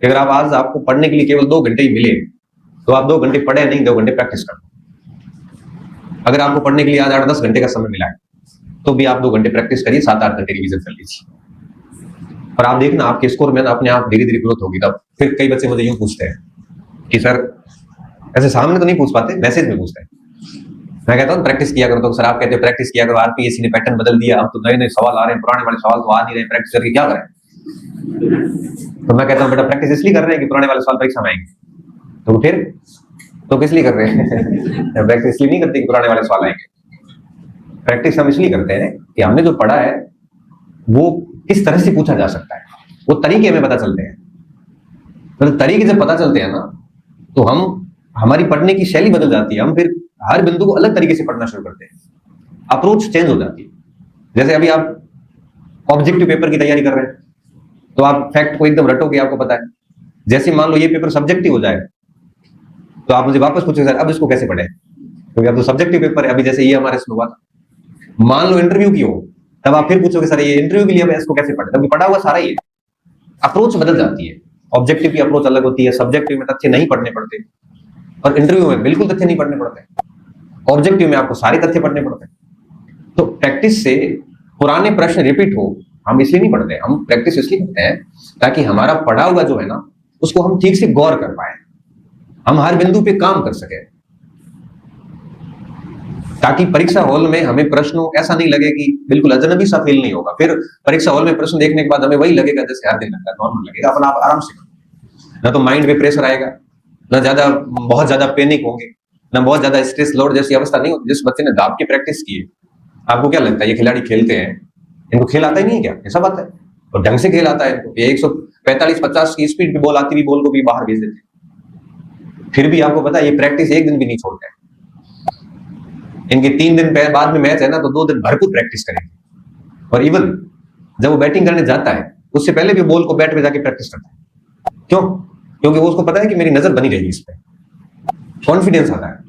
कि अगर आप आज आपको पढ़ने के लिए केवल 2 घंटे ही मिले तो आप 2 घंटे पढ़े नहीं, 2 घंटे प्रैक्टिस करो। अगर आपको पढ़ने के लिए आज 8-10 घंटे का समय मिला है तो भी आप 2 घंटे प्रैक्टिस करिए, 7-8 घंटे रिवीजन कर लीजिए, और आप देखना आपके स्कोर में ना अपने आप धीरे धीरे ग्रोथ होगी। तब फिर कई बच्चे मुझे यूं पूछते हैं कि सर, ऐसे सामने तो नहीं पूछ पाते, मैसेज में पूछते हैं। मैं कहता हूँ प्रैक्टिस किया करो, तो सर आप कहते हो प्रैक्टिस किया करो, आरपीएससी ने पैटर्न बदल दिया, अब तो नए नए सवाल आ रहे हैं, पुराने वाले सवाल तो आ नहीं रहे, प्रैक्टिस करके क्या करें? तो मैं कहता हूँ बेटा प्रैक्टिस इसलिए कर रहे हैं कि पुराने वाले सवाल परीक्षा में आएंगे। तो फिर तो किस लिए कर रहे हैं? प्रैक्टिस इसलिए नहीं करते कि पुराने वाले सवाल आएंगे। प्रैक्टिस हम इसलिए करते हैं कि हमने जो पढ़ा है वो किस तरह से पूछा जा सकता है, वो तरीके हमें पता चलते हैं। मतलब तरीके जब पता चलते हैं ना, तो हमारी पढ़ने की शैली बदल जाती है, हम फिर हर बिंदु को अलग तरीके से पढ़ना शुरू करते हैं, अप्रोच चेंज हो जाती है। जैसे अभी आप ऑब्जेक्टिव पेपर की तैयारी कर रहे हैं तो आप फैक्ट को एकदम रटोगे, आपको पता है। जैसे मान लो ये पेपर सब्जेक्टिव हो जाए तो आप मुझे वापस पूछोगे सर अब इसको कैसे पढ़े, क्योंकि अब तो सब्जेक्टिव पेपर है। अभी जैसे ये हमारे इसमें हुआ था, मान लो इंटरव्यू की हो, तब आप फिर पूछोगे सर ये इंटरव्यू के लिए अब इसको कैसे पढ़े, तब पढ़ा हुआ सारा ही है। अप्रोच बदल जाती है, ऑब्जेक्टिव की अप्रोच अलग होती है, सब्जेक्टिव में तथ्य नहीं पढ़ने पड़ते और इंटरव्यू में बिल्कुल तथ्य नहीं पढ़ने पड़ते, ऑब्जेक्टिव में आपको सारे तथ्य पढ़ने पड़ते हैं। तो प्रैक्टिस से पुराने प्रश्न रिपीट हो, हम इसलिए नहीं पढ़ते, हम प्रैक्टिस इसलिए करते हैं ताकि हमारा पढ़ा हुआ जो है ना उसको हम ठीक से गौर कर पाए, हम हर बिंदु पे काम कर सके, ताकि परीक्षा हॉल में हमें प्रश्नों ऐसा नहीं लगे कि बिल्कुल अजनबी सा फील नहीं होगा। फिर परीक्षा हॉल में प्रश्न देखने के बाद हमें वही लगेगा जैसे हर दिन लगता है, नॉर्मल लगेगा, अपना आप आराम से करो। ना तो माइंड पे प्रेशर आएगा, ना बहुत ज्यादा पैनिक होंगे, ना बहुत ज्यादा स्ट्रेस लोड जैसी अवस्था नहीं होगी। जिस बच्चे ने दाब की प्रैक्टिस की है, आपको क्या लगता है ये खिलाड़ी खेलते हैं, इनको खेल आता ही नहीं है क्या? ऐसा बात है, और ढंग से खेल आता है इनको। ये 145-50 की स्पीड पे बॉल आती हुई बॉल को भी बाहर भेज देते हैं, फिर भी आपको पता है ये प्रैक्टिस एक दिन भी नहीं छोड़ते हैं। इनके 3 दिन बाद में मैच है ना, तो 2 दिन भरपूर प्रैक्टिस करेंगे, और इवन जब वो बैटिंग करने जाता है उससे पहले भी बॉल को बैट पे जाके प्रैक्टिस करता है। क्यों? क्योंकि वो उसको पता है कि मेरी नजर बनी रहेगी इस पे, कॉन्फिडेंस आता है।